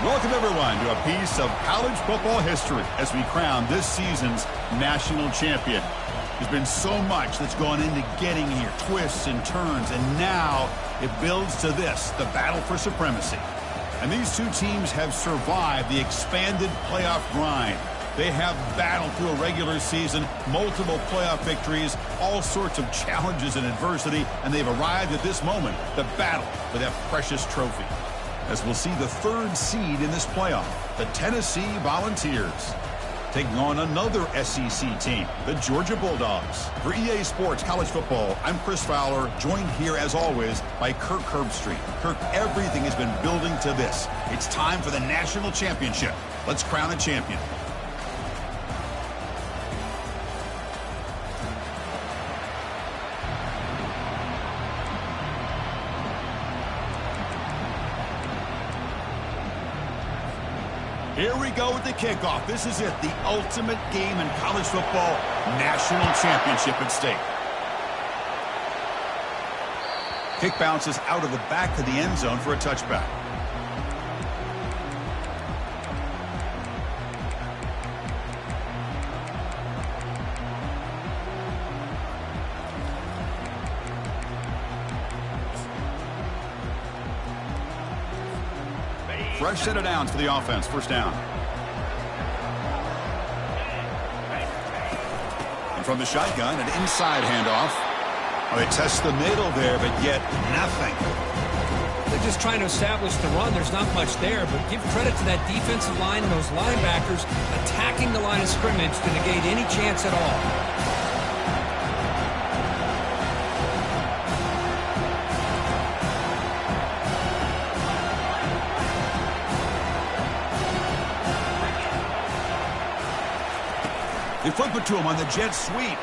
Welcome, everyone, to a piece of college football history as we crown this season's national champion. There's been so much that's gone into getting here, twists and turns, and now it builds to this, the battle for supremacy. And these two teams have survived the expanded playoff grind. They have battled through a regular season, multiple playoff victories, all sorts of challenges and adversity, and they've arrived at this moment, the battle for that precious trophy. As we'll see the third seed in this playoff, the Tennessee Volunteers, taking on another SEC team, the Georgia Bulldogs. For EA Sports College Football, I'm Chris Fowler, joined here as always by Kirk Herbstreit. Kirk, everything has been building to this. It's time for the national championship. Let's crown a champion. Here we go with the kickoff. This is it, the ultimate game in college football, national championship at stake. Kick bounces out of the back of the end zone for a touchback. Fresh set of downs for the offense. First down. And from the shotgun, an inside handoff. Oh, they test the middle there, but yet nothing. They're just trying to establish the run. There's not much there, but give credit to that defensive line and those linebackers attacking the line of scrimmage to negate any chance at all. They flip it to him on the jet sweep.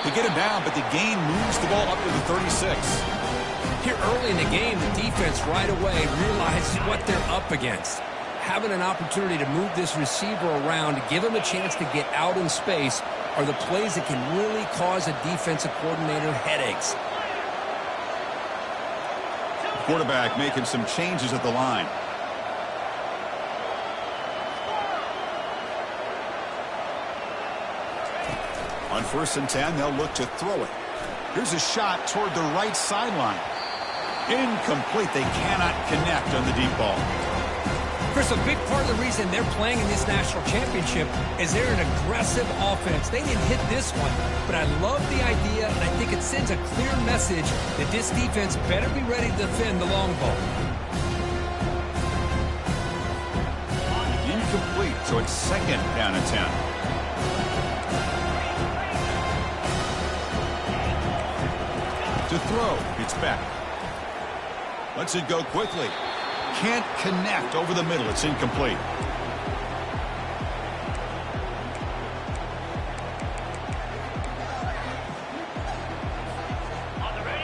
They get him down, but the gain moves the ball up to the 36. Here early in the game, the defense right away realizes what they're up against. Having an opportunity to move this receiver around, to give him a chance to get out in space, are the plays that can really cause a defensive coordinator headaches. The quarterback making some changes at the line. On 1st and 10, they'll look to throw it. Here's a shot toward the right sideline. Incomplete. They cannot connect on the deep ball. Chris, a big part of the reason they're playing in this national championship is they're an aggressive offense. They didn't hit this one, but I love the idea, and I think it sends a clear message that this defense better be ready to defend the long ball. Incomplete, so it's 2nd down and 10. To throw, it's back. Lets it go quickly. Can't connect over the middle. It's incomplete.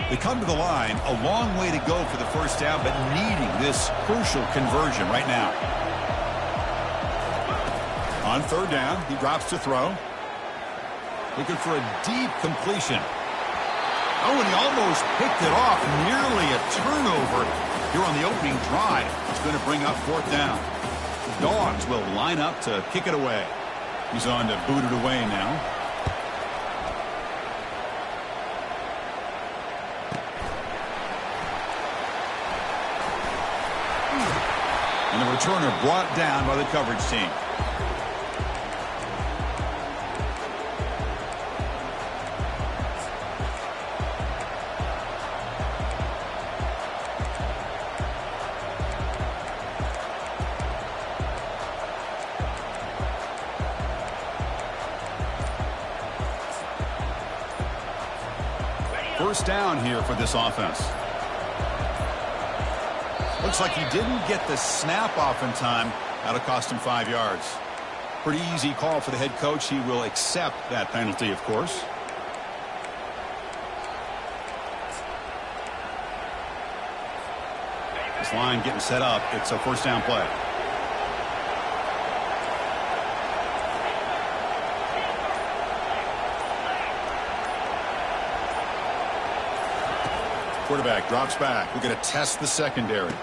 They come to the line, a long way to go for the first down, but needing this crucial conversion right now. On 3rd down, he drops to throw. Looking for a deep completion. Oh, and he almost picked it off. Nearly a turnover here on the opening drive. It's going to bring up 4th down. The Dogs will line up to kick it away. He's on to boot it away now. And the returner brought down by the coverage team. First down here for this offense. Looks like he didn't get the snap off in time. That'll cost him 5 yards. Pretty easy call for the head coach. He will accept that penalty, of course. This line getting set up. It's a first down play. Quarterback drops back. We're going to test the secondary.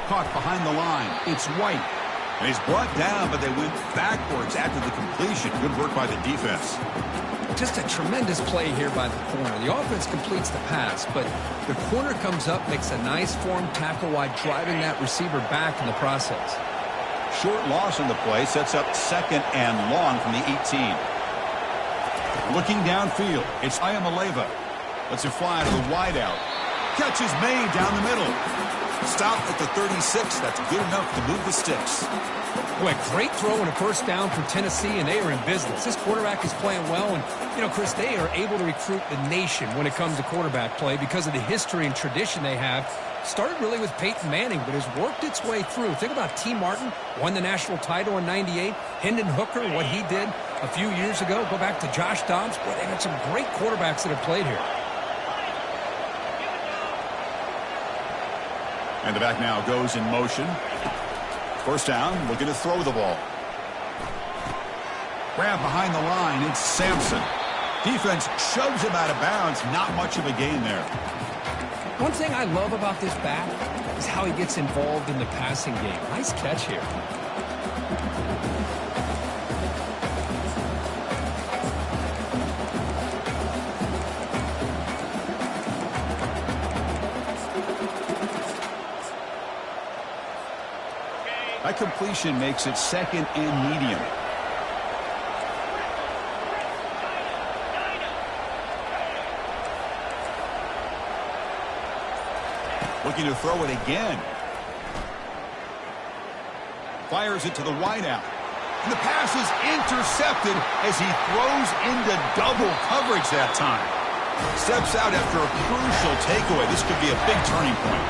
caught behind the line. It's White. And he's brought down, but they went backwards after the completion. Good work by the defense. Just a tremendous play here by the corner. The offense completes the pass, but the corner comes up, makes a nice form tackle while driving that receiver back in the process. Short loss on the play sets up 2nd and long from the 18. Looking downfield, it's Ayamaleva. Lets it fly to the wideout. Catch is made down the middle. Stop at the 36. That's good enough to move the sticks. Boy, great throw and a first down for Tennessee, and they are in business. This quarterback is playing well, and, you know, Chris, they are able to recruit the nation when it comes to quarterback play because of the history and tradition they have. Started really with Peyton Manning, but has worked its way through. Think about T. Martin, won the national title in '98. Hendon Hooker, what he did a few years ago. Go back to Josh Dobbs. Boy, they've had some great quarterbacks that have played here. And the back now goes in motion. First down, looking to throw the ball. Grab behind the line, it's Sampson. Defense shoves him out of bounds. Not much of a gain there. One thing I love about this back is how he gets involved in the passing game. Nice catch here. That completion makes it 2nd and medium. Looking to throw it again. Fires it to the wideout. And the pass is intercepted as he throws into double coverage that time. Steps out after a crucial takeaway. This could be a big turning point.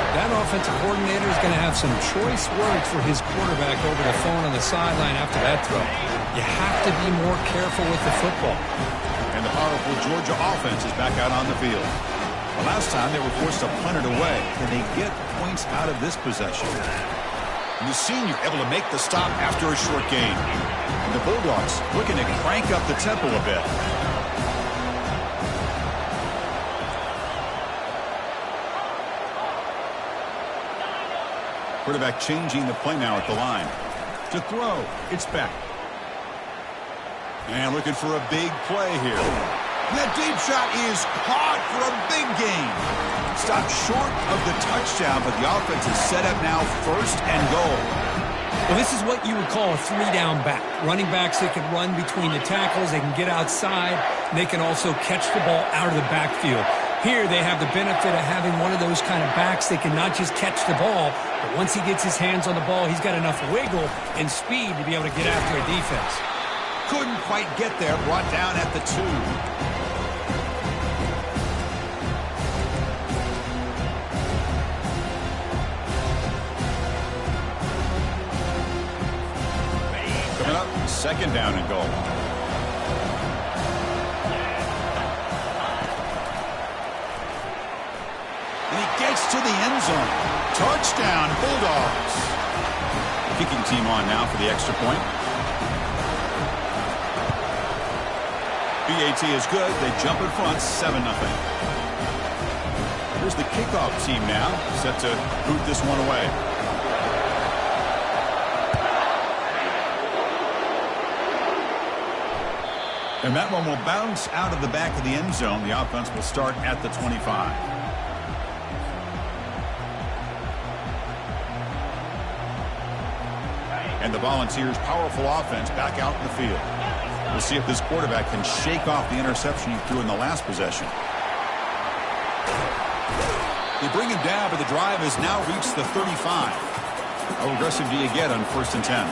That offensive coordinator is going to have some choice words for his quarterback over the phone on the sideline after that throw. You have to be more careful with the football. And the powerful Georgia offense is back out on the field. The last time they were forced to punt it away. Can they get points out of this possession? And the senior able to make the stop after a short gain. And the Bulldogs looking to crank up the tempo a bit. Quarterback changing the play now at the line. To throw, it's back. And looking for a big play here. That deep shot is caught for a big gain. Stopped short of the touchdown, but the offense is set up now 1st and goal. Well, this is what you would call a 3-down back. Running backs that can run between the tackles, they can get outside, and they can also catch the ball out of the backfield. Here they have the benefit of having one of those kind of backs that can not just catch the ball, but once he gets his hands on the ball, he's got enough wiggle and speed to be able to get after a defense. Couldn't quite get there, brought down at the 2. Coming up, 2nd down and goal. To the end zone. Touchdown, Bulldogs. Kicking team on now for the extra point. BAT is good. They jump in front, 7-0. Here's the kickoff team now, set to boot this one away. And that one will bounce out of the back of the end zone. The offense will start at the 25. And the Volunteers' powerful offense back out in the field. We'll see if this quarterback can shake off the interception he threw in the last possession. They bring him down, but the drive has now reached the 35. How aggressive do you get on 1st and 10?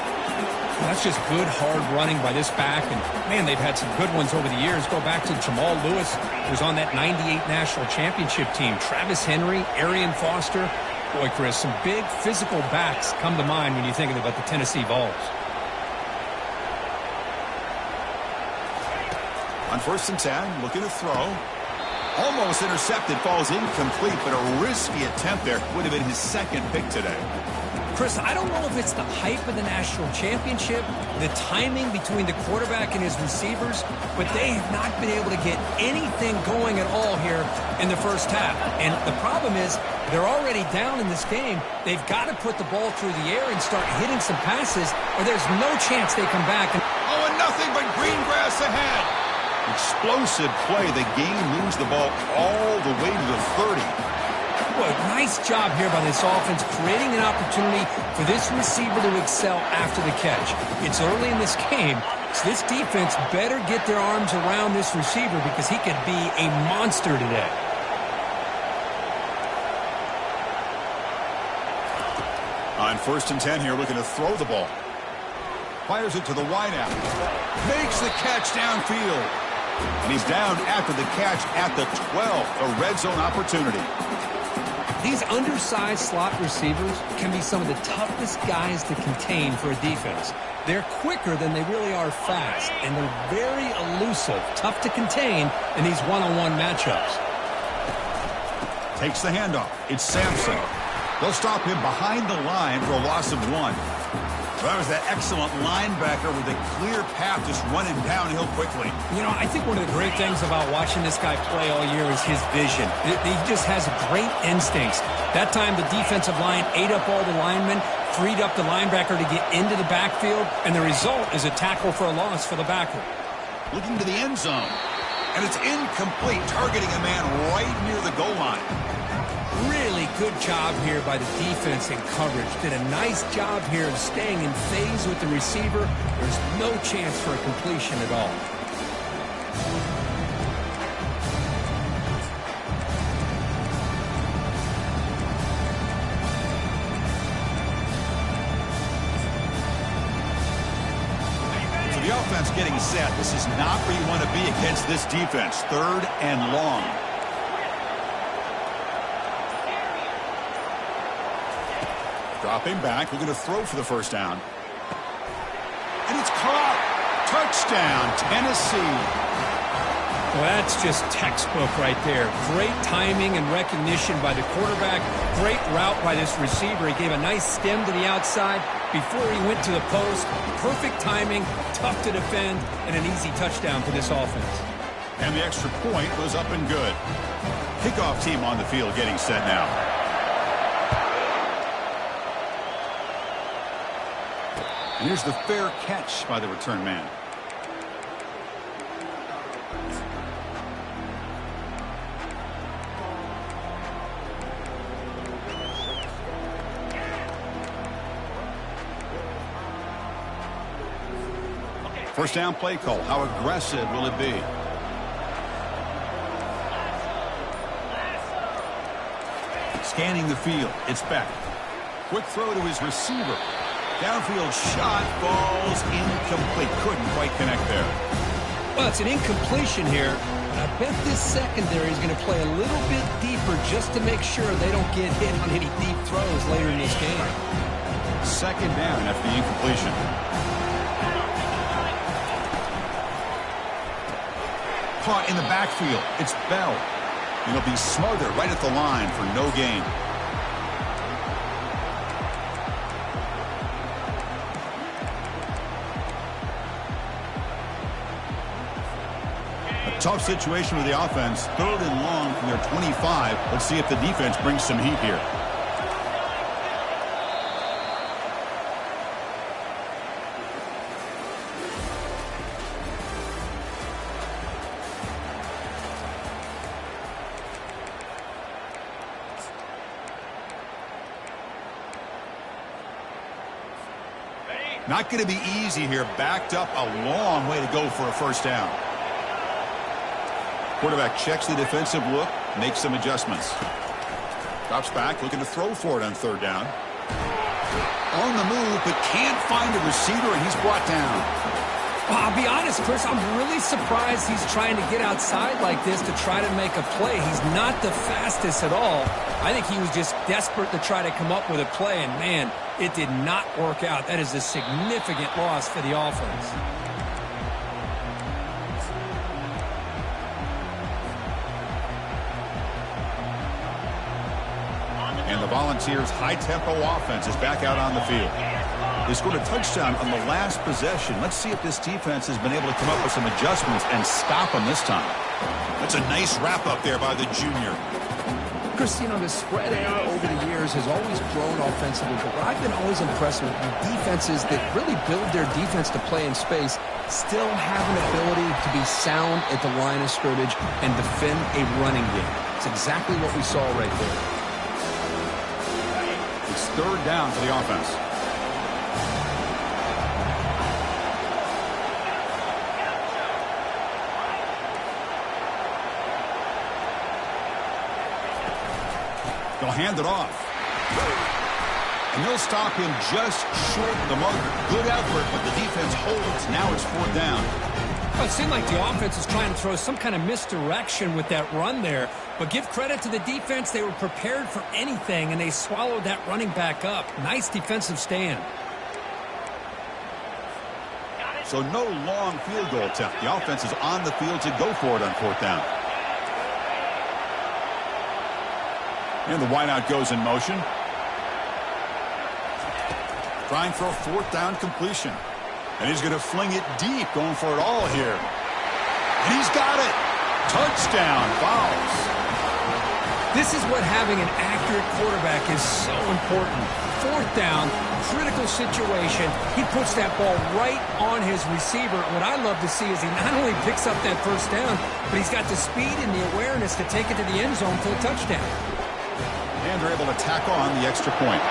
That's just good, hard running by this back. And, man, they've had some good ones over the years. Go back to Jamal Lewis, who was on that '98 national championship team. Travis Henry, Arian Foster. Boy, Chris, some big physical backs come to mind when you're thinking about the Tennessee Vols. On 1st and 10, looking to throw. Almost intercepted, falls incomplete, but a risky attempt there. Would have been his 2nd pick today. Chris, I don't know if it's the hype of the national championship, the timing between the quarterback and his receivers, but they have not been able to get anything going at all here in the first half. And the problem is they're already down in this game. They've got to put the ball through the air and start hitting some passes, or there's no chance they come back. Oh, and nothing but green grass ahead. Explosive play. The game moves the ball all the way to the 30. Boy, nice job here by this offense, creating an opportunity for this receiver to excel after the catch. It's early in this game, so this defense better get their arms around this receiver because he could be a monster today. On 1st and 10 here, looking to throw the ball. Fires it to the wideout. Makes the catch downfield. And he's down after the catch at the 12, a red zone opportunity. These undersized slot receivers can be some of the toughest guys to contain for a defense. They're quicker than they really are fast, and they're very elusive, tough to contain in these one-on-one matchups. Takes the handoff. It's Sampson. They'll stop him behind the line for a loss of 1. Well, that was that excellent linebacker with a clear path just running downhill quickly. You know, I think one of the great things about watching this guy play all year is his vision. He just has great instincts. That time, the defensive line ate up all the linemen, freed up the linebacker to get into the backfield, and the result is a tackle for a loss for the backer. Looking to the end zone, and it's incomplete, targeting a man right near the goal line. Really good job here by the defense in coverage. Did a nice job here of staying in phase with the receiver. There's no chance for a completion at all. So the offense getting set. This is not where you want to be against this defense. 3rd and long. Dropping back, we're going to throw for the first down. And it's caught. Touchdown, Tennessee. Well, that's just textbook right there. Great timing and recognition by the quarterback. Great route by this receiver. He gave a nice stem to the outside before he went to the post. Perfect timing, tough to defend, and an easy touchdown for this offense. And the extra point was up and good. Kickoff team on the field getting set now. And here's the fair catch by the return man. First down play call. How aggressive will it be? Scanning the field. It's back. Quick throw to his receiver. Downfield shot falls incomplete. Couldn't quite connect there. Well, it's an incompletion here. And I bet this secondary is going to play a little bit deeper just to make sure they don't get hit on any deep throws later in this game. 2nd down after the incompletion. Caught in the backfield. It's Bell. It'll be smothered right at the line for no gain. Tough situation with the offense. 3rd and long from their 25. Let's see if the defense brings some heat here. Not going to be easy here. Backed up a long way to go for a first down. Quarterback checks the defensive look, makes some adjustments. Drops back, looking to throw for it on 3rd down. On the move, but can't find a receiver, and he's brought down. Well, I'll be honest, Chris, I'm really surprised he's trying to get outside like this to try to make a play. He's not the fastest at all. I think he was just desperate to try to come up with a play, and man, it did not work out. That is a significant loss for the offense. the Volunteers' high-tempo offense is back out on the field. They scored a touchdown on the last possession. Let's see if this defense has been able to come up with some adjustments and stop them this time. That's a nice wrap-up there by the junior. Chris, you know, the spread era over the years has always grown offensively, but what I've been always impressed with the defenses that really build their defense to play in space still have an ability to be sound at the line of scrimmage and defend a running game. It's exactly what we saw right there. It's third down for the offense. They'll hand it off. And they'll stop him just short of the marker. Good effort, but the defense holds. Now it's fourth down. Well, it seemed like the offense was trying to throw some kind of misdirection with that run there. But give credit to the defense. They were prepared for anything, and they swallowed that running back up. Nice defensive stand. So no long field goal attempt. The offense is on the field to go for it on fourth down. And the wideout goes in motion. Trying for a fourth down completion. And he's going to fling it deep, going for it all here. And he's got it. Touchdown, Vols. This is what having an accurate quarterback is so important. Fourth down, critical situation. He puts that ball right on his receiver. What I love to see is he not only picks up that first down, but he's got the speed and the awareness to take it to the end zone for a touchdown. And they're able to tack on the extra point.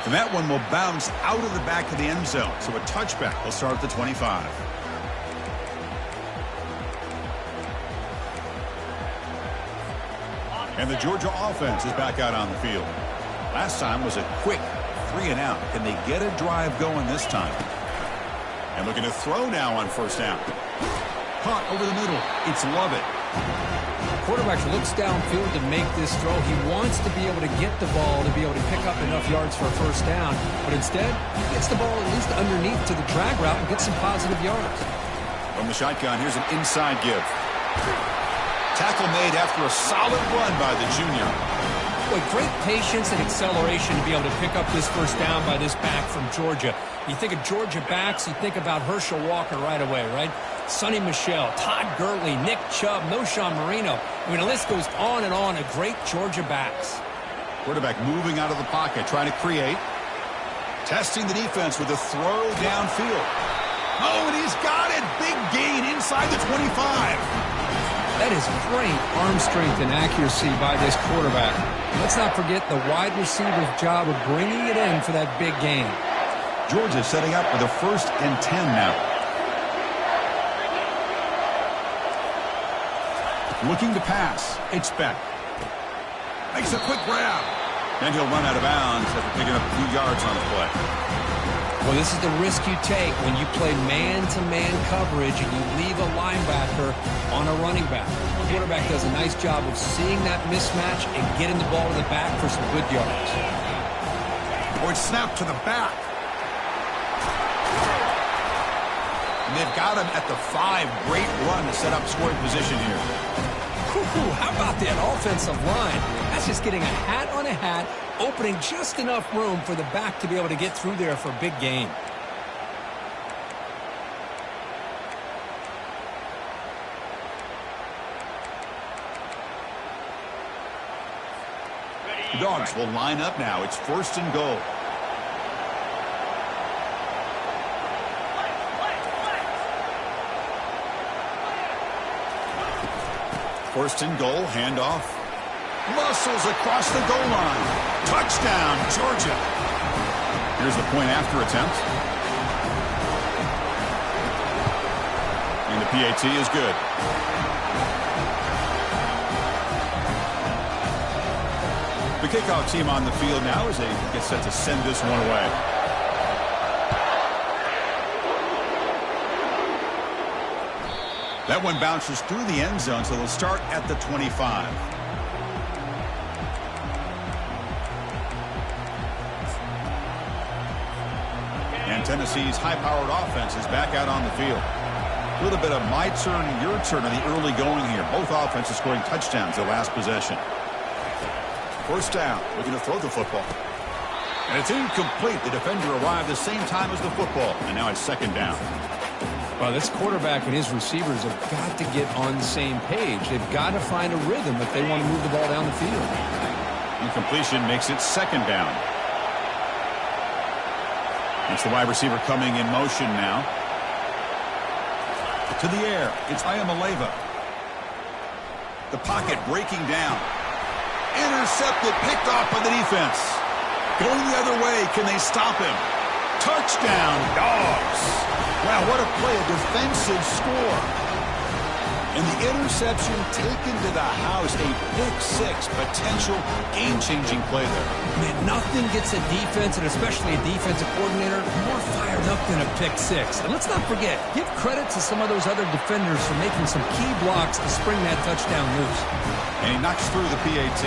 And that one will bounce out of the back of the end zone. So a touchback will start at the 25. And the Georgia offense is back out on the field. Last time was a quick 3-and-out. Can they get a drive going this time? And looking to throw now on first down. Caught over the middle. It's Lovett. Quarterback looks downfield to make this throw. He wants to be able to get the ball to be able to pick up enough yards for a first down. But instead, he gets the ball at least underneath to the drag route and gets some positive yards. From the shotgun, here's an inside give. Tackle made after a solid run by the junior. Boy, great patience and acceleration to be able to pick up this first down by this back from Georgia. You think of Georgia backs, you think about Herschel Walker right away, right? Sonny Michel, Todd Gurley, Nick Chubb, Noshawn Marino. I mean, the list goes on and on of great Georgia backs. Quarterback moving out of the pocket, trying to create. Testing the defense with a throw downfield. Oh, and he's got it. Big gain inside the 25. That is great arm strength and accuracy by this quarterback. Let's not forget the wide receiver's job of bringing it in for that big gain. Georgia setting up with a 1st and 10 now. Looking to pass. It's Beck. Makes a quick grab. Then he'll run out of bounds after picking up a few yards on the play. Well, this is the risk you take when you play man-to-man coverage and you leave a linebacker on a running back. The quarterback does a nice job of seeing that mismatch and getting the ball to the back for some good yards. Or it's snapped to the back. And they've got him at the 5. Great run to set up scoring position here. How about that offensive line? That's just getting a hat on a hat, opening just enough room for the back to be able to get through there for a big gain. The Dogs will line up now. It's 1st and goal. First and goal, handoff. Muscles across the goal line. Touchdown, Georgia. Here's the point after attempt. And the PAT is good. The kickoff team on the field now as they get set to send this one away. That one bounces through the end zone, so they'll start at the 25. And Tennessee's high-powered offense is back out on the field. A little bit of my turn, your turn in the early going here. Both offenses scoring touchdowns their last possession. First down, looking to throw the football. And it's incomplete. The defender arrived the same time as the football, and now it's second down. Well, this quarterback and his receivers have got to get on the same page. They've got to find a rhythm if they want to move the ball down the field. Incompletion makes it second down. It's the wide receiver coming in motion now. To the air, it's Ayamaleva. The pocket breaking down. Intercepted, picked off by the defense. Going the other way, can they stop him? Touchdown, Dogs. Wow, what a play, a defensive score. And the interception taken to the house, a pick-6, potential game-changing play there. Man, nothing gets a defense, and especially a defensive coordinator, more fired up than a pick-6. And let's not forget, give credit to some of those other defenders for making some key blocks to spring that touchdown loose. And he knocks through the PAT.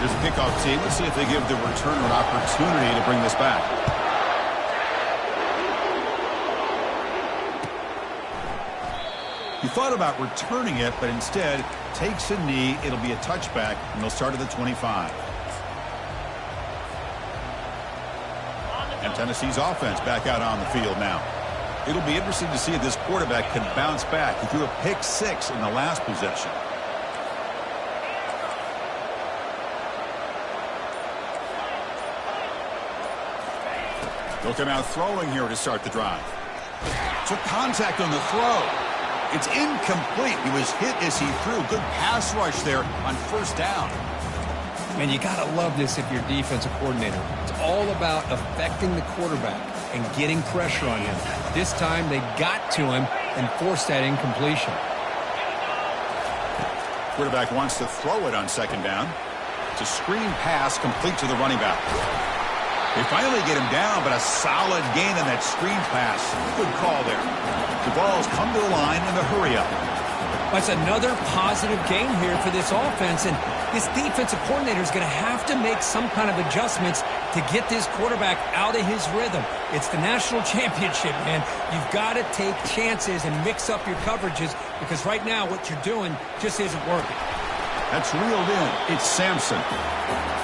There's a kickoff team. Let's see if they give the returner an opportunity to bring this back. He thought about returning it, but instead takes a knee. It'll be a touchback, and they'll start at the 25. And Tennessee's offense back out on the field now. It'll be interesting to see if this quarterback can bounce back. He threw a pick-6 in the last possession. They'll come out throwing here to start the drive. Took contact on the throw. It's incomplete. He was hit as he threw. Good pass rush there on first down. Man, you got to love this if you're defensive coordinator. It's all about affecting the quarterback and getting pressure on him. This time they got to him and forced that incompletion. Quarterback wants to throw it on second down. It's a screen pass complete to the running back. They finally get him down, but a solid gain on that screen pass. Good call there. The ball's come to the line in the hurry-up. That's another positive game here for this offense, and this defensive coordinator is going to have to make some kind of adjustments to get this quarterback out of his rhythm. It's the national championship, man. You've got to take chances and mix up your coverages because right now what you're doing just isn't working. That's reeled in. It's Sampson.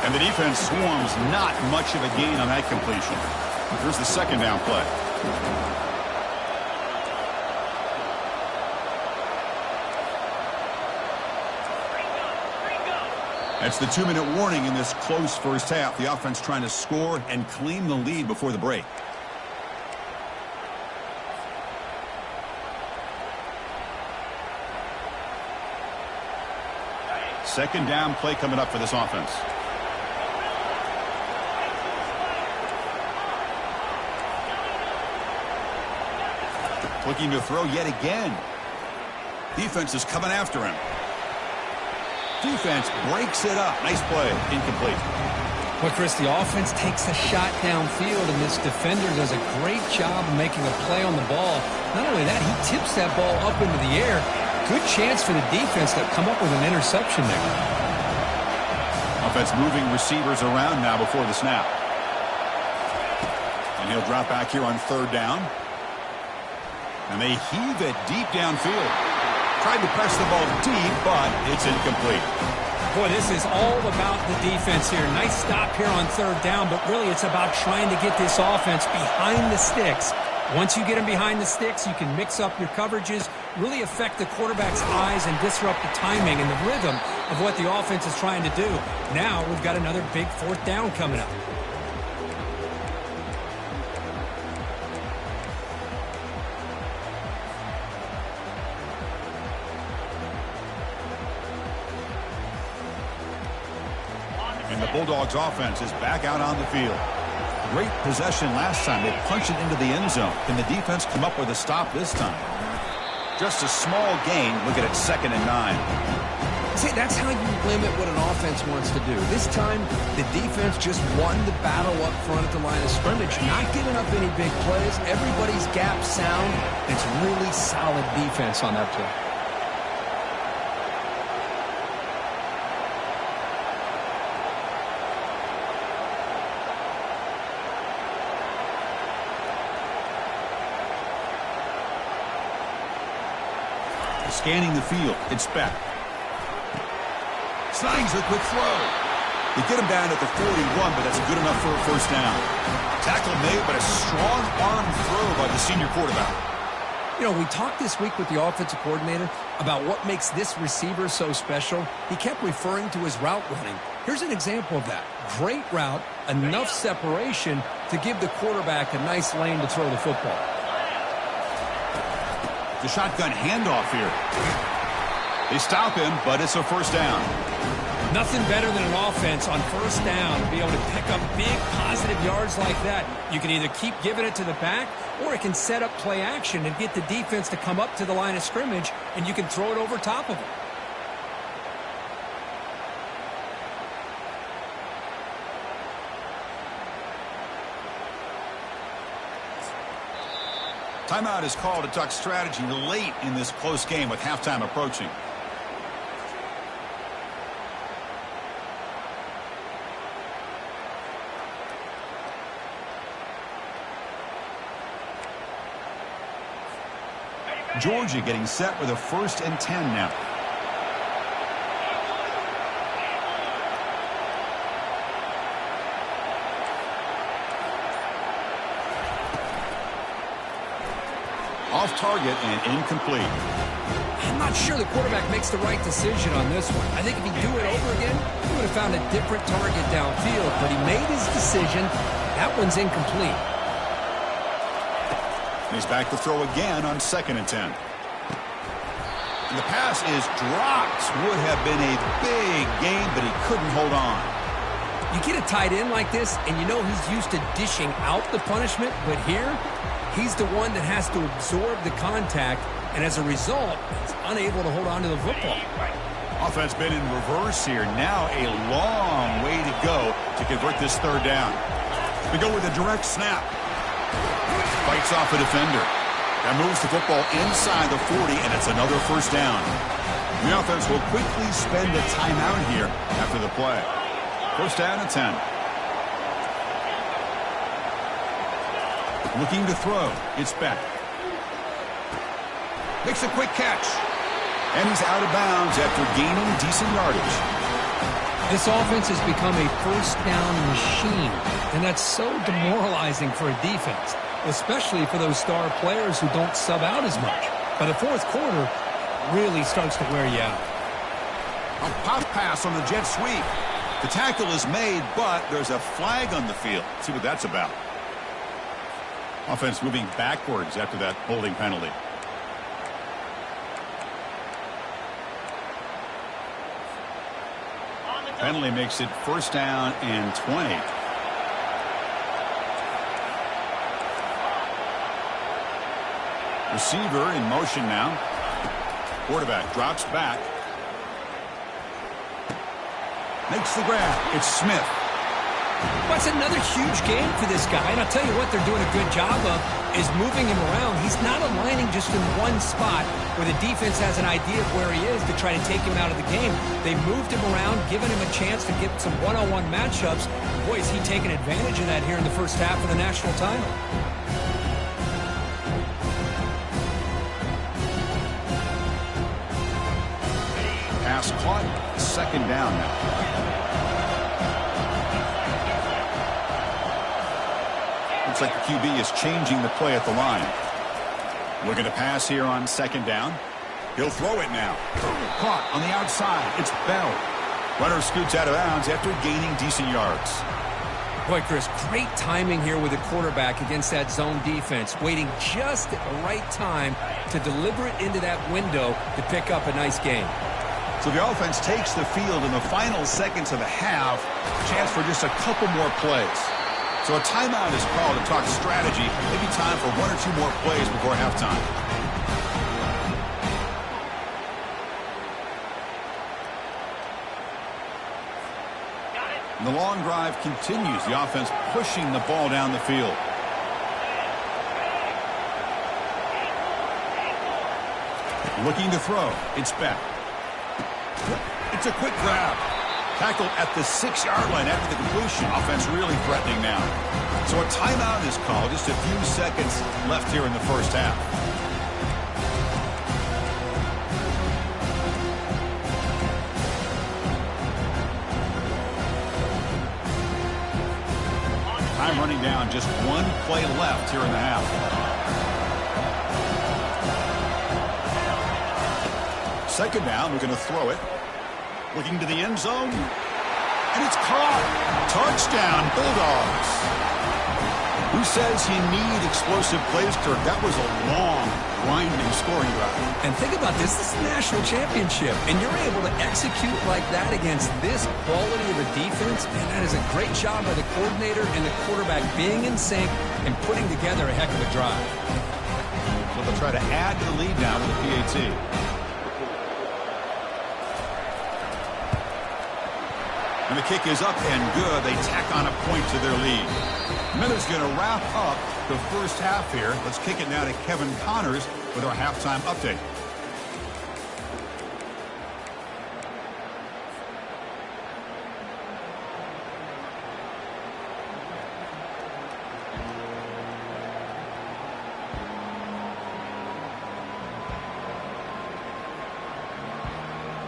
And the defense swarms, not much of a gain on that completion. Here's the second down play. That's the 2-minute warning in this close first half. The offense trying to score and claim the lead before the break. Second down play coming up for this offense. Looking to throw yet again. Defense is coming after him. Defense breaks it up. Nice play. Incomplete. Well, Chris, the offense takes a shot downfield, and this defender does a great job of making a play on the ball. Not only that, he tips that ball up into the air. Good chance for the defense to come up with an interception there. Offense moving receivers around now before the snap. And he'll drop back here on third down. And they heave it deep downfield. Tried to press the ball deep, but it's incomplete. Boy, this is all about the defense here. Nice stop here on third down, but really it's about trying to get this offense behind the sticks. Once you get them behind the sticks, you can mix up your coverages, really affect the quarterback's eyes and disrupt the timing and the rhythm of what the offense is trying to do. Now we've got another big fourth down coming up. And the Bulldogs offense is back out on the field. Great possession last time. They punched it into the end zone. Can the defense come up with a stop this time? Just a small gain. Look at it, 2nd and 9. See, that's how you limit what an offense wants to do. This time, the defense just won the battle up front at the line of scrimmage, not giving up any big plays. Everybody's gap sound. It's really solid defense on that play. Scanning the field, it's Beck. Slings a quick throw. They get him down at the 41, but that's good enough for a first down. Tackle made, but a strong arm throw by the senior quarterback. You know, we talked this week with the offensive coordinator about what makes this receiver so special. He kept referring to his route running. Here's an example of that. Great route, enough separation to give the quarterback a nice lane to throw the football. The shotgun handoff here. They stop him, but it's a first down. Nothing better than an offense on first down to be able to pick up big positive yards like that. You can either keep giving it to the back, or it can set up play action and get the defense to come up to the line of scrimmage, and you can throw it over top of them. Timeout is called to talk strategy late in this close game with halftime approaching. Georgia getting set with a 1st and 10 now. Off target and incomplete. I'm not sure the quarterback makes the right decision on this one. I think if he'd do it over again, he would have found a different target downfield, but he made his decision. That one's incomplete. He's back to throw again on 2nd and 10. And the pass is dropped. Would have been a big gain, but he couldn't hold on. You get a tight end like this, and you know he's used to dishing out the punishment, but here, he's the one that has to absorb the contact, and as a result, he's unable to hold on to the football. Offense been in reverse here. Now a long way to go to convert this 3rd down. We go with a direct snap. Fights off a defender. That moves the football inside the 40, and it's another first down. The offense will quickly spend a timeout here after the play. First down and 10. Looking to throw. It's Beck. Makes a quick catch. And he's out of bounds after gaining decent yardage. This offense has become a first down machine, and that's so demoralizing for a defense, especially for those star players who don't sub out as much. By the 4th quarter, it really starts to wear you out. A pop pass on the jet sweep. The tackle is made, but there's a flag on the field. Let's see what that's about. Offense moving backwards after that holding penalty. Penalty makes it first down and 20. Receiver in motion now. Quarterback drops back. Makes the grab. It's Smith. Well, it's another huge game for this guy, and I'll tell you what they're doing a good job of is moving him around. He's not aligning just in one spot where the defense has an idea of where he is to try to take him out of the game. They moved him around, given him a chance to get some one-on-one matchups. Boy, is he taking advantage of that here in the first half of the national title. Pass caught. 2nd down now. Looks like the QB is changing the play at the line. Looking to pass here on 2nd down. He'll throw it now. Caught on the outside. It's Bell. Runner scoots out of bounds after gaining decent yards. Boy, Chris, great timing here with the quarterback against that zone defense, waiting just at the right time to deliver it into that window to pick up a nice gain. So the offense takes the field in the final seconds of the half. Chance for just a couple more plays. So a timeout is called to talk strategy. Maybe time for 1 or 2 more plays before halftime. And the long drive continues. The offense pushing the ball down the field. Looking to throw. It's Beck. It's a quick grab. Tackle at the 6-yard line after the completion. Offense really threatening now. So a timeout is called. Just a few seconds left here in the first half. Time running down, just one play left here in the half. Second down, we're going to throw it. Looking to the end zone. And it's caught. Touchdown, Bulldogs. Who says you need explosive plays, Kirk? That was a long, grinding scoring drive. And think about this. This is a national championship. And you're able to execute like that against this quality of a defense. And that is a great job by the coordinator and the quarterback being in sync and putting together a heck of a drive. So they'll try to add to the lead now with the PAT. And the kick is up and good. They tack on a point to their lead. Miller's going to wrap up the first half here. Let's kick it now to Kevin Connors with our halftime update.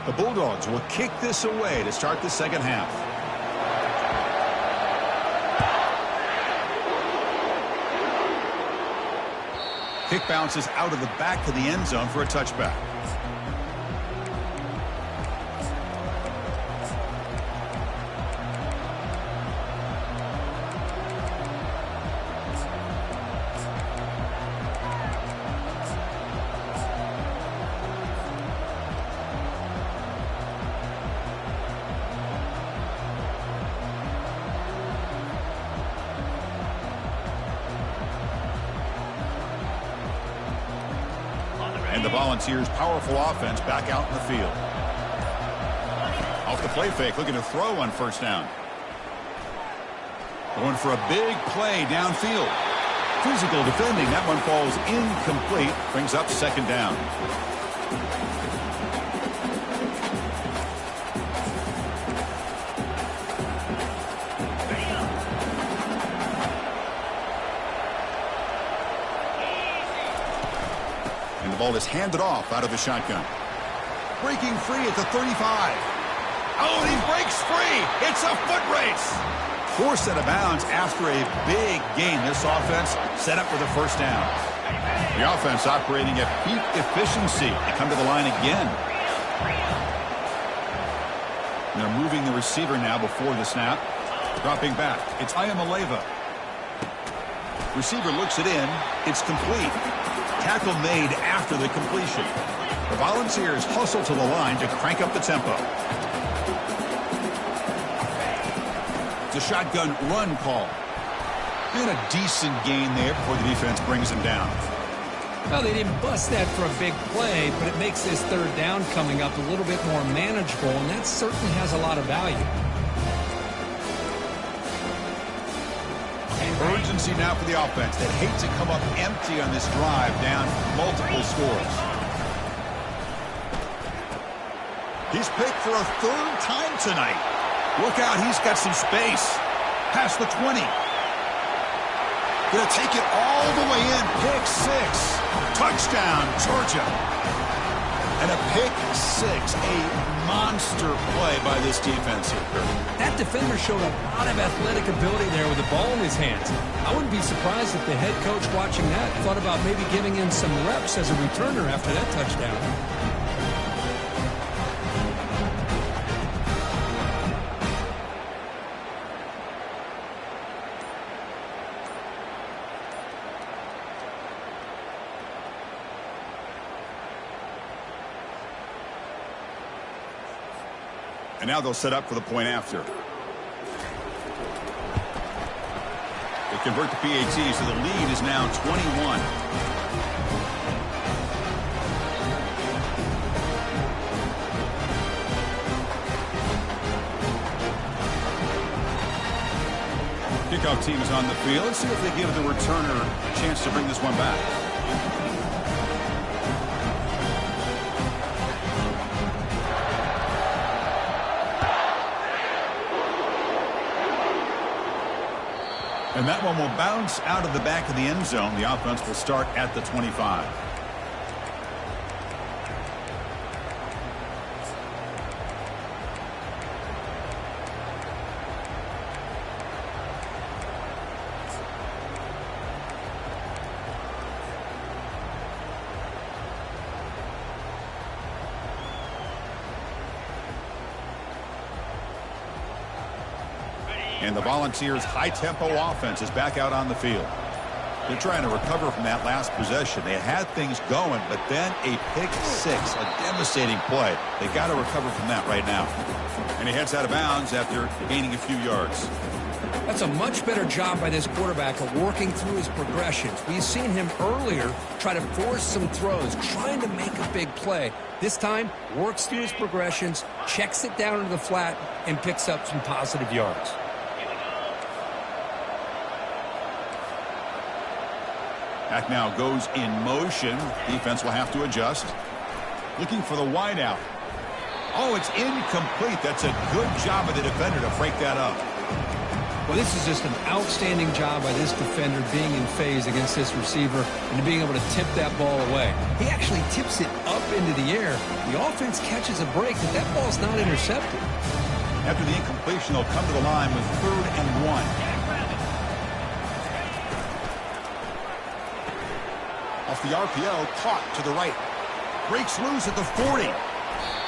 The Bulldogs will kick this away to start the second half. Kick bounces out of the back of the end zone for a touchback. And the Volunteers' powerful offense back out in the field. Off the play fake, looking to throw on first down. Going for a big play downfield. Physical defending. That one falls incomplete. Brings up second down. Ball is handed off out of the shotgun. Breaking free at the 35. Oh, and he breaks free. It's a foot race. Forced out of bounds after a big gain. This offense set up with a first down. The offense operating at peak efficiency. They come to the line again. And they're moving the receiver now before the snap. Dropping back. It's Ayamaleva. Receiver looks it in. It's complete. Tackle made after the completion. The Volunteers hustle to the line to crank up the tempo. It's a shotgun run call. And a decent gain there before the defense brings him down. Well, they didn't bust that for a big play, but it makes this third down coming up a little bit more manageable, and that certainly has a lot of value. Urgency now for the offense that hates to come up empty on this drive down multiple scores. He's picked for a third time tonight. Look out, he's got some space. Past the 20. Gonna take it all the way in. Pick six. Touchdown, Georgia. And a pick six. A monster play by this defense here, Kirk. That defender showed a lot of athletic ability there with the ball in his hands. I wouldn't be surprised if the head coach watching that thought about maybe giving him some reps as a returner after that touchdown. And now they'll set up for the point after. They convert the PAT, so the lead is now 21. Kickoff team is on the field. Let's see if they give the returner a chance to bring this one back. And that one will bounce out of the back of the end zone. The offense will start at the 25. And the Volunteers' high-tempo offense is back out on the field. They're trying to recover from that last possession. They had things going, but then a pick six, a devastating play. They got to recover from that right now. And he heads out of bounds after gaining a few yards. That's a much better job by this quarterback of working through his progressions. We've seen him earlier try to force some throws, trying to make a big play. This time, works through his progressions, checks it down into the flat, and picks up some positive yards. Back now goes in motion. Defense will have to adjust. Looking for the wideout. Oh, it's incomplete. That's a good job of the defender to break that up. Well, this is just an outstanding job by this defender being in phase against this receiver and being able to tip that ball away. He actually tips it up into the air. The offense catches a break, but that ball's not intercepted. After the incompletion, they'll come to the line with 3rd and 1. Off the RPO, caught to the right. Breaks loose at the 40.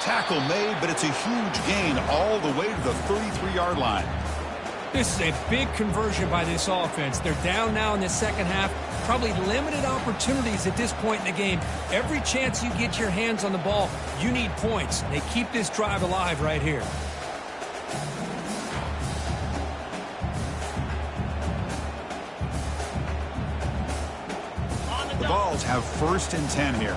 Tackle made, but it's a huge gain all the way to the 33-yard line. This is a big conversion by this offense. They're down now in the second half. Probably limited opportunities at this point in the game. Every chance you get your hands on the ball, you need points. They keep this drive alive right here. The Vols have 1st and 10 here.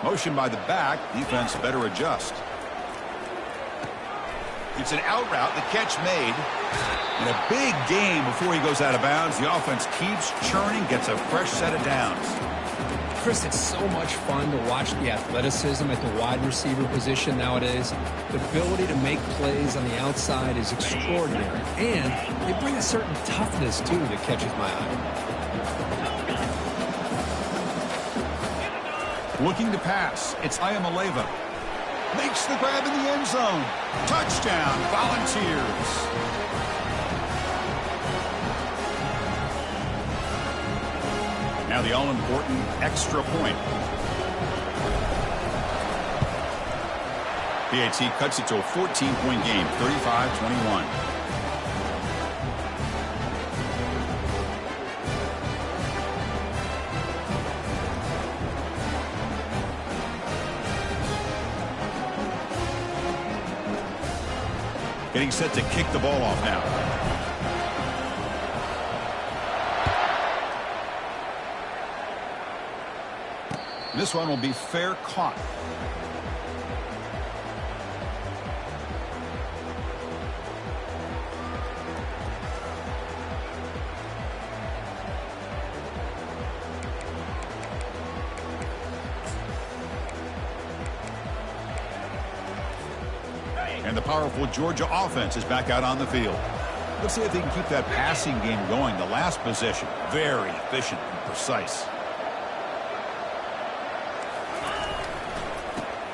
Motion by the back. Defense better adjust. It's an out route. The catch made. And a big gain before he goes out of bounds. The offense keeps churning, gets a fresh set of downs. Chris, it's so much fun to watch the athleticism at the wide receiver position nowadays. The ability to make plays on the outside is extraordinary. And they bring a certain toughness, too, that catches my eye. Looking to pass. It's Ayamaleva. Makes the grab in the end zone. Touchdown, Volunteers. Now the all-important extra point. PAT cuts it to a 14-point game, 35-21. Getting set to kick the ball off now. This one will be fair caught. And the powerful Georgia offense is back out on the field. Let's see if they can keep that passing game going. The last possession, very efficient and precise.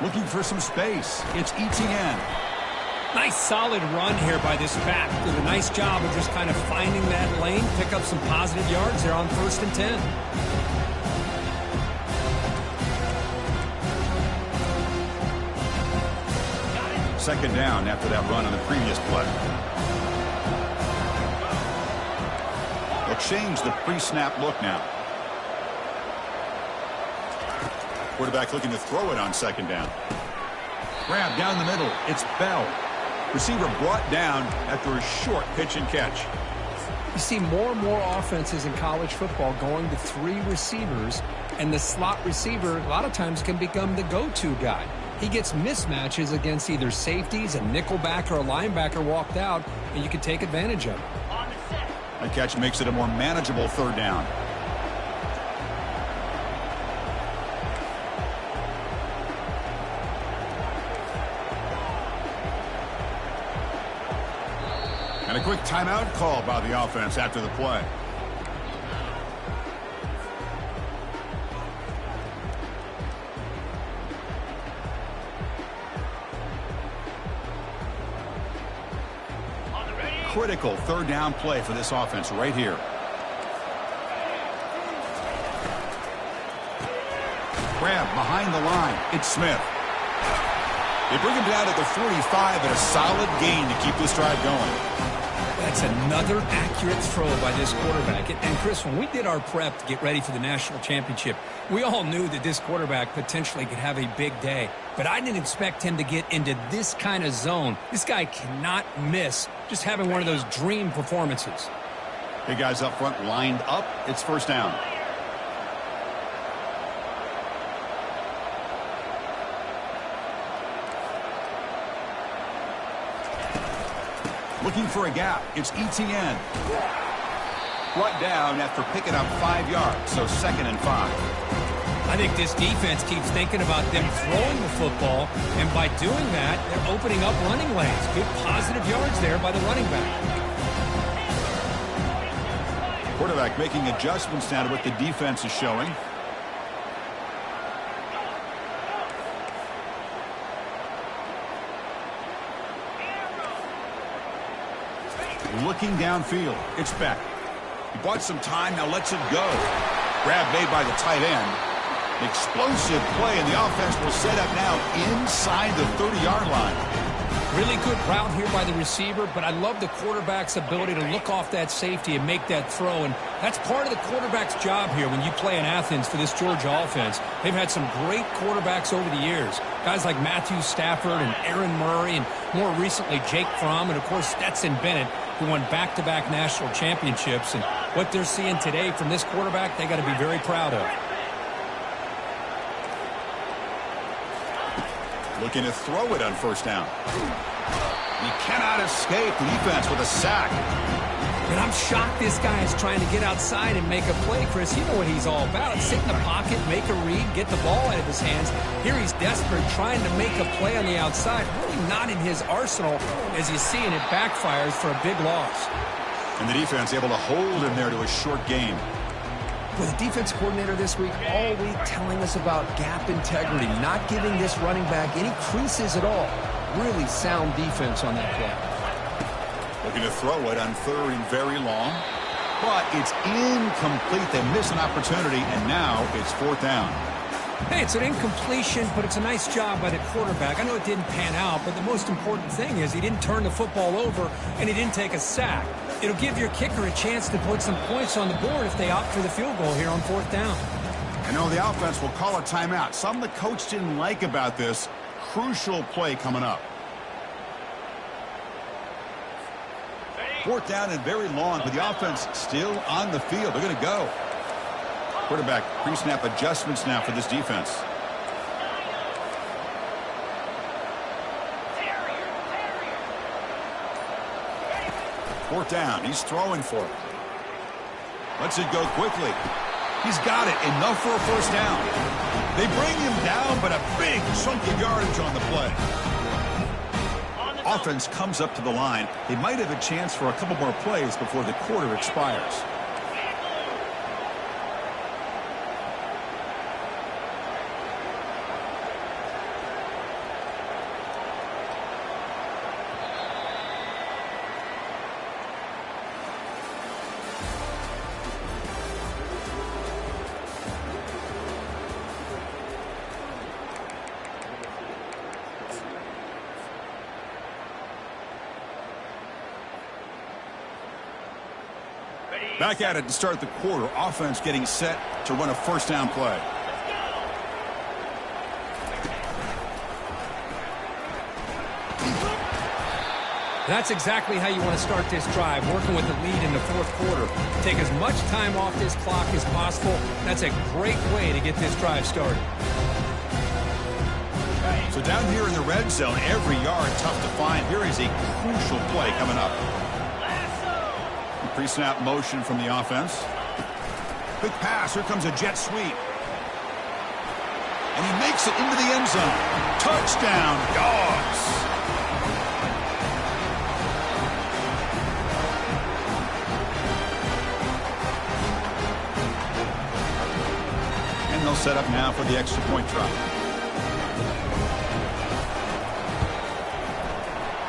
Looking for some space. It's ETN. Nice solid run here by this back. Did a nice job of just kind of finding that lane, pick up some positive yards there on 1st and 10. Second down after that run on the previous play. They'll change the pre-snap look now. Quarterback looking to throw it on 2nd down. Grab down the middle. It's Bell. Receiver brought down after a short pitch and catch. You see more and more offenses in college football going to 3 receivers, and the slot receiver a lot of times can become the go-to guy. He gets mismatches against either safeties, a nickelback, or a linebacker walked out, and you can take advantage of it. The catch makes it a more manageable 3rd down. And a quick timeout call by the offense after the play. critical third down play for this offense right here. Grab behind the line. It's Smith. They bring him down at the 45 and a solid gain to keep this drive going. That's another accurate throw by this quarterback. And Chris, when we did our prep to get ready for the national championship, we all knew that this quarterback potentially could have a big day. But I didn't expect him to get into this kind of zone. This guy cannot miss just having one of those dream performances. Big guys up front lined up. It's first down. Looking for a gap. It's ETN. Brought down after picking up 5 yards, so 2nd and 5. I think this defense keeps thinking about them throwing the football, and by doing that, they're opening up running lanes. Good positive yards there by the running back. Quarterback making adjustments now to what the defense is showing. Looking downfield. It's Beck. He bought some time, now lets it go. Grab made by the tight end. Explosive play, and the offense will set up now inside the 30-yard line. Really good route here by the receiver, but I love the quarterback's ability to look off that safety and make that throw, and that's part of the quarterback's job here when you play in Athens for this Georgia offense. They've had some great quarterbacks over the years. Guys like Matthew Stafford and Aaron Murray, and more recently Jake Fromm, and of course Stetson Bennett, who won back-to-back national championships. And what they're seeing today from this quarterback, they got to be very proud of. Looking to throw it on first down. He cannot escape the defense with a sack. And I'm shocked this guy is trying to get outside and make a play, Chris. You know what he's all about. Sit in the pocket, make a read, get the ball out of his hands. Here he's desperate, trying to make a play on the outside. Really not in his arsenal, as you see, and it backfires for a big loss. And the defense able to hold him there to a short gain. Well, the defense coordinator this week all week telling us about gap integrity, not giving this running back any creases at all. Really sound defense on that play. Looking to throw it on 3rd and very long. But it's incomplete. They miss an opportunity, and now it's 4th down. Hey, it's an incompletion, but it's a nice job by the quarterback. I know it didn't pan out, but the most important thing is he didn't turn the football over, and he didn't take a sack. It'll give your kicker a chance to put some points on the board if they opt for the field goal here on 4th down. I know the offense will call a timeout. Something the coach didn't like about this. Crucial play coming up. 4th down and very long, but the offense still on the field. They're going to go. Quarterback pre-snap adjustments now for this defense. Fourth down. He's throwing for it. Lets it go quickly. He's got it. Enough for a first down. They bring him down, but a big chunk of yardage on the play. Offense comes up to the line. They might have a chance for a couple more plays before the quarter expires. Back at it to start the quarter. Offense getting set to run a first down play. That's exactly how you want to start this drive, working with the lead in the 4th quarter. Take as much time off this clock as possible. That's a great way to get this drive started. So down here in the red zone, every yard tough to find. Here is a crucial play coming up. Pre-snap motion from the offense. Quick pass. Here comes a jet sweep. And he makes it into the end zone. Touchdown, Dogs. And they'll set up now for the extra point try.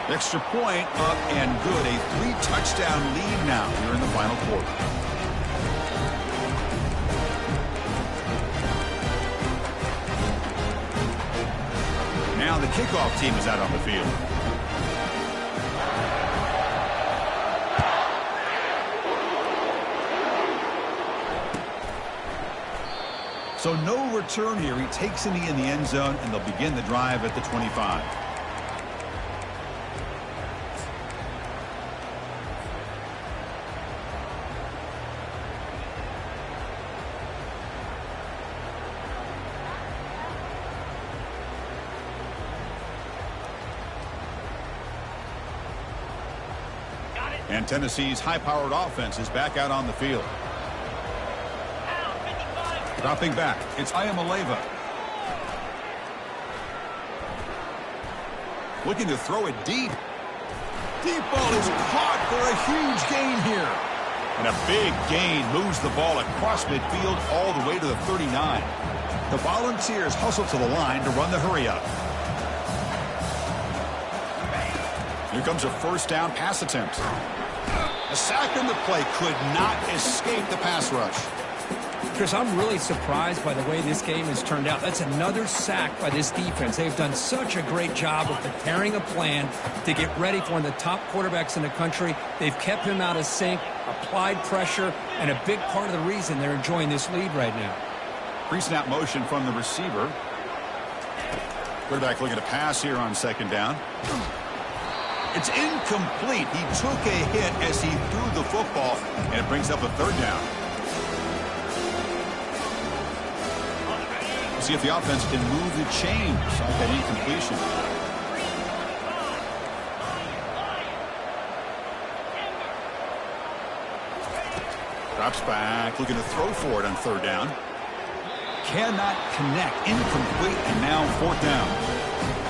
Extra point up and good. A 3-touchdown lead now here in the final quarter. Now the kickoff team is out on the field. So no return here. He takes a knee in the end zone, and they'll begin the drive at the 25. And Tennessee's high-powered offense is back out on the field. Dropping back, it's Ayamaleva. Looking to throw it deep. Deep ball is caught for a huge gain here. And a big gain moves the ball across midfield all the way to the 39. The Volunteers hustle to the line to run the hurry-up. Here comes a first down pass attempt. A sack in the play could not escape the pass rush. Chris, I'm really surprised by the way this game has turned out. That's another sack by this defense. They've done such a great job of preparing a plan to get ready for one of the top quarterbacks in the country. They've kept him out of sync, applied pressure, and a big part of the reason they're enjoying this lead right now. Pre-snap motion from the receiver. Quarterback looking to pass here on second down. It's incomplete. He took a hit as he threw the football, and it brings up a third down. See if the offense can move the chains off that incompletion. Drops back, looking to throw for it on third down. Cannot connect. Incomplete, and now fourth down.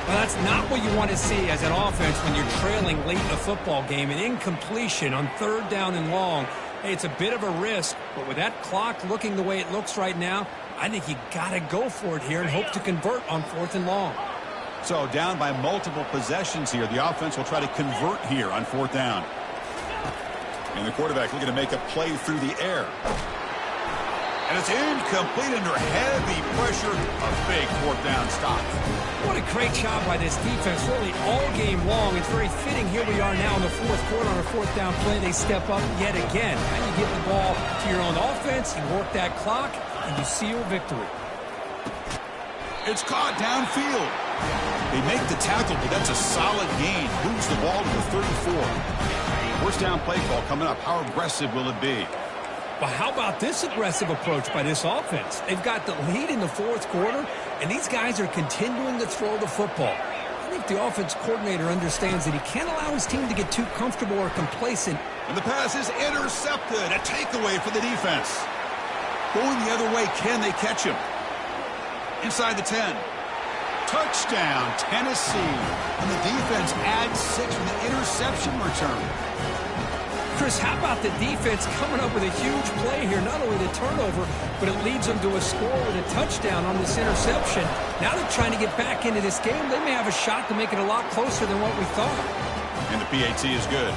Well, that's not what you want to see as an offense when you're trailing late in a football game. An incompletion on third down and long. Hey, it's a bit of a risk, but with that clock looking the way it looks right now, I think you got to go for it here and hope to convert on fourth and long. So down by multiple possessions here. The offense will try to convert here on fourth down. And the quarterback looking to make a play through the air. And it's incomplete under heavy pressure. A big fourth down stop. What a great job by this defense, really all game long. It's very fitting. Here we are now in the fourth quarter on a fourth down play. They step up yet again. Now you get the ball to your own offense, you work that clock, and you seal victory. It's caught downfield. They make the tackle, but that's a solid gain. Moves the ball to the 34. First down play call coming up. How aggressive will it be? Well, how about this aggressive approach by this offense? They've got the lead in the fourth quarter, and these guys are continuing to throw the football. I think the offense coordinator understands that he can't allow his team to get too comfortable or complacent. And the pass is intercepted. A takeaway for the defense. Going the other way, can they catch him? Inside the 10. Touchdown, Tennessee. And the defense adds 6 from the interception return. Chris, how about the defense coming up with a huge play here? Not only the turnover, but it leads them to a score with a touchdown on this interception. Now they're trying to get back into this game. They may have a shot to make it a lot closer than what we thought. And the PAT is good.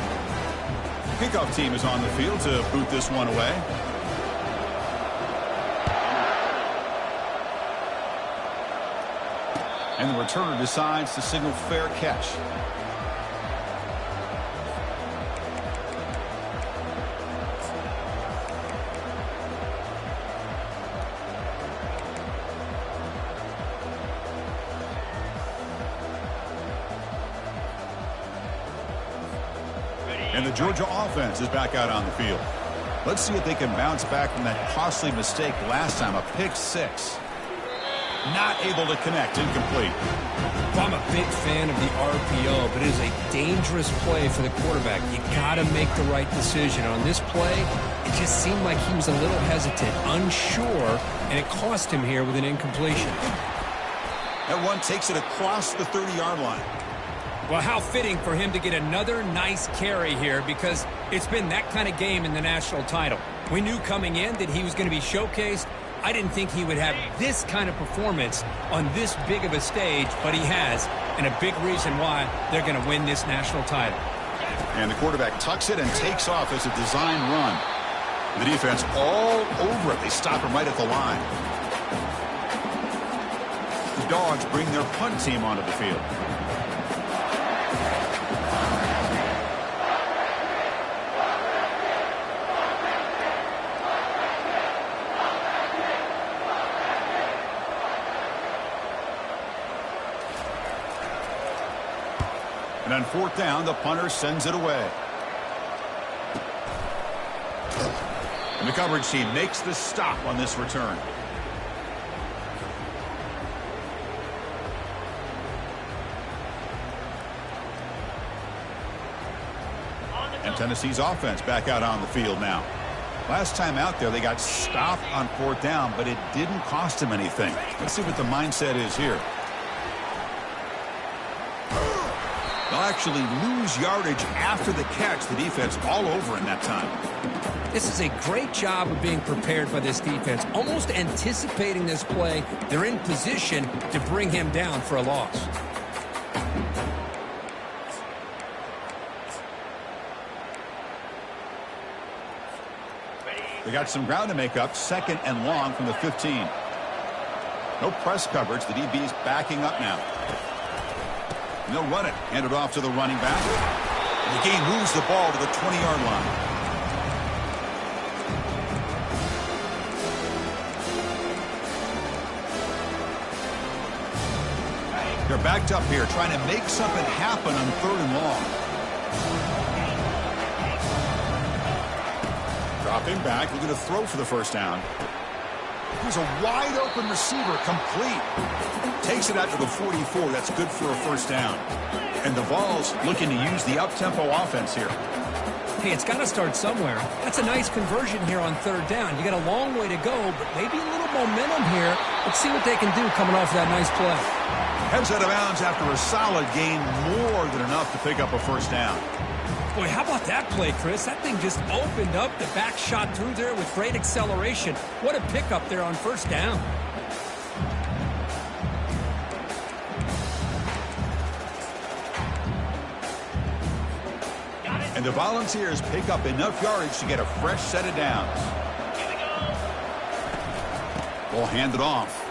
Kickoff team is on the field to boot this one away. And the returner decides to signal fair catch. And the Georgia offense is back out on the field. Let's see if they can bounce back from that costly mistake last time, a pick six. Not able to connect, incomplete. Well, I'm a big fan of the RPO, but it is a dangerous play for the quarterback. You got to make the right decision. On this play, it just seemed like he was a little hesitant, unsure, and it cost him here with an incompletion. That one takes it across the 30-yard line. Well, how fitting for him to get another nice carry here, because it's been that kind of game in the national title. We knew coming in that he was going to be showcased, I didn't think he would have this kind of performance on this big of a stage, but he has, and a big reason why they're going to win this national title. And the quarterback tucks it and takes off as a design run. The defense all over it. They stop him right at the line. The Dogs bring their punt team onto the field. And on fourth down, the punter sends it away. And the coverage team makes the stop on this return. And Tennessee's offense back out on the field now. Last time out there, they got stopped on fourth down, but it didn't cost them anything. Let's see what the mindset is here. They'll actually lose yardage after the catch. The defense all over in that time. This is a great job of being prepared by this defense, almost anticipating this play. They're in position to bring him down for a loss. They got some ground to make up, second and long from the 15. No press coverage. The DB's backing up now. And they'll run it. Hand it off to the running back. And the game moves the ball to the 20-yard line. They're backed up here, trying to make something happen on third and long. Dropping back, looking to throw for the first down. Here's a wide-open receiver, complete. Takes it out to the 44. That's good for a first down. And the Vols looking to use the up-tempo offense here. Hey, it's got to start somewhere. That's a nice conversion here on third down. You got a long way to go, but maybe a little momentum here. Let's see what they can do coming off that nice play. Heads out of bounds after a solid gain, more than enough to pick up a first down. Boy, how about that play, Chris? That thing just opened up. The back shot through there with great acceleration. What a pickup there on first down. And the Volunteers pick up enough yardage to get a fresh set of downs. Ball handed off.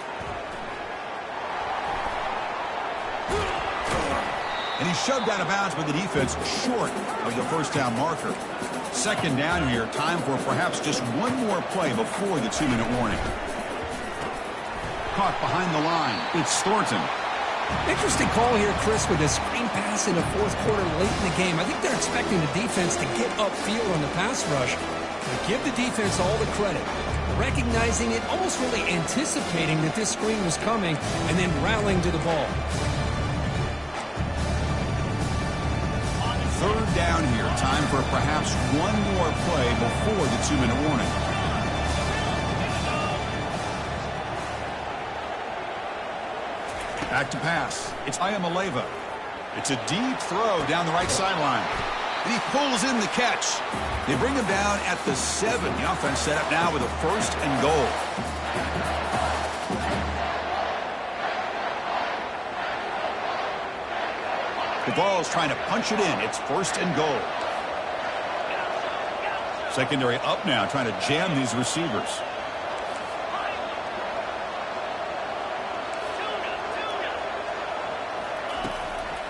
And he's shoved out of bounds by the defense short of the first down marker. Second down here, time for perhaps just one more play before the 2-minute warning. Caught behind the line. It's Thornton. Interesting call here, Chris, with a screen pass in the fourth quarter late in the game. I think they're expecting the defense to get upfield on the pass rush. But give the defense all the credit. Recognizing it, almost really anticipating that this screen was coming, and then rallying to the ball. Third down here. Time for perhaps one more play before the 2-minute warning. Back to pass. It's Ayamaleva. It's a deep throw down the right sideline. And he pulls in the catch. They bring him down at the 7. The offense set up now with a first and goal. The Vols trying to punch it in. It's first and goal. Secondary up now, trying to jam these receivers.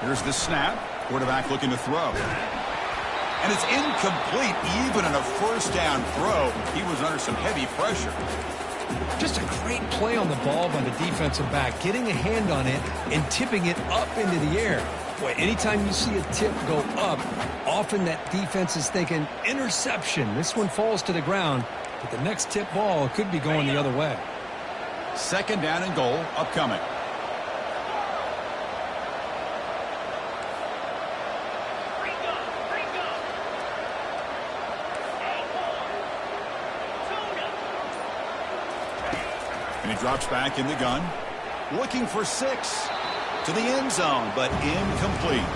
Here's the snap. Quarterback looking to throw. And it's incomplete. Even in a first down throw, he was under some heavy pressure. Just a great play on the ball by the defensive back, getting a hand on it and tipping it up into the air. Boy, anytime you see a tip go up, often that defense is thinking interception. This one falls to the ground, but the next tip ball could be going the other way. Second down and goal upcoming. And he drops back in the gun, looking for 6 to the end zone, but incomplete.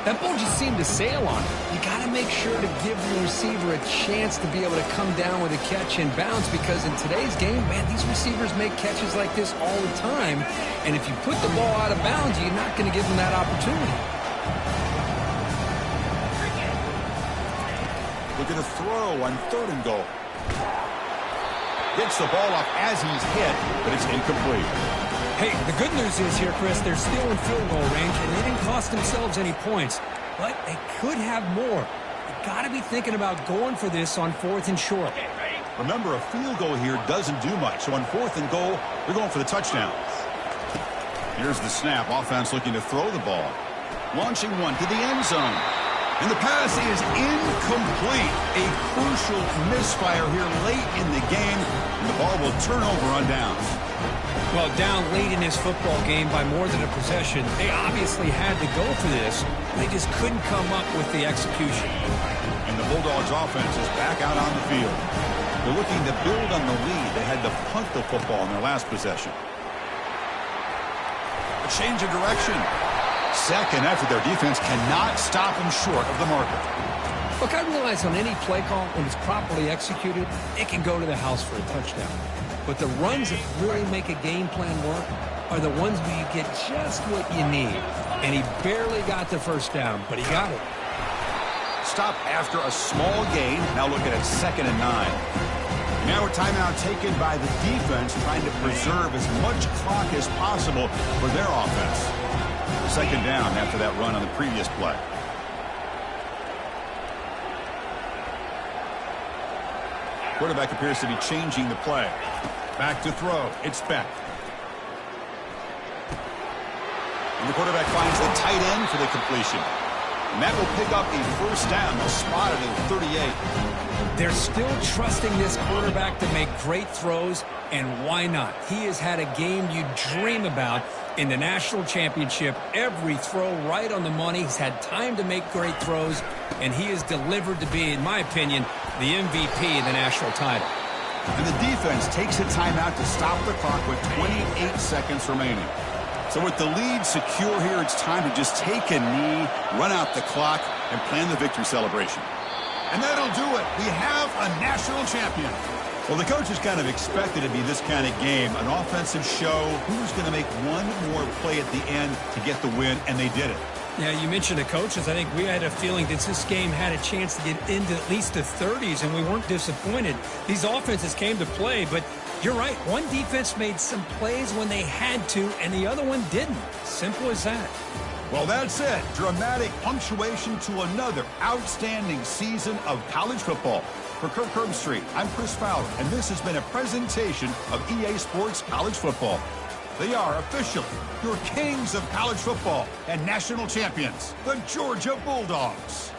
That ball just seemed to sail on it. You got to make sure to give the receiver a chance to be able to come down with a catch and bounce, because in today's game, man, these receivers make catches like this all the time. And if you put the ball out of bounds, you're not going to give them that opportunity. Look at a throw on 3rd and goal. Gets the ball off as he's hit, but it's incomplete. Hey, the good news is here, Chris, they're still in field goal range, and they didn't cost themselves any points. But they could have more. You got to be thinking about going for this on 4th and short. Remember, a field goal here doesn't do much. So on 4th and goal, they're going for the touchdown. Here's the snap. Offense looking to throw the ball. Launching one to the end zone. And the pass is incomplete. A crucial misfire here late in the game. And the ball will turn over on downs. Well, down late in this football game by more than a possession, they obviously had to go for this. They just couldn't come up with the execution. And the Bulldogs offense is back out on the field. They're looking to build on the lead. They had to punt the football in their last possession. A change of direction. Second effort. Their defense cannot stop them short of the marker. Look, I realize on any play call, when it's properly executed, it can go to the house for a touchdown. But the runs that really make a game plan work are the ones where you get just what you need. And he barely got the first down, but he got it. Stop after a small gain. Now looking at 2nd and 9. Now a timeout taken by the defense, trying to preserve as much clock as possible for their offense. 2nd down after that run on the previous play. Quarterback appears to be changing the play. Back to throw. It's Beck. And the quarterback finds the tight end for the completion. And that will pick up a 1st down. They'll spot it at 38. They're still trusting this quarterback to make great throws, and why not? He has had a game you dream about in the national championship. Every throw right on the money. He's had time to make great throws, and he is delivered to be, in my opinion, the MVP in the national title. And the defense takes a timeout to stop the clock with 28 seconds remaining. So with the lead secure here, it's time to just take a knee, run out the clock, and plan the victory celebration. And that'll do it. We have a national champion. Well, the coaches kind of expected it to be this kind of game, an offensive show. Who's going to make one more play at the end to get the win, and they did it. Yeah, you mentioned the coaches. I think we had a feeling that this game had a chance to get into at least the 30s, and we weren't disappointed. These offenses came to play, but you're right. One defense made some plays when they had to, and the other one didn't. Simple as that. Well, that's it. Dramatic punctuation to another outstanding season of college football. For Kirk Herbstreit, I'm Chris Fowler, and this has been a presentation of EA Sports College Football. They are officially your kings of college football and national champions, the Georgia Bulldogs.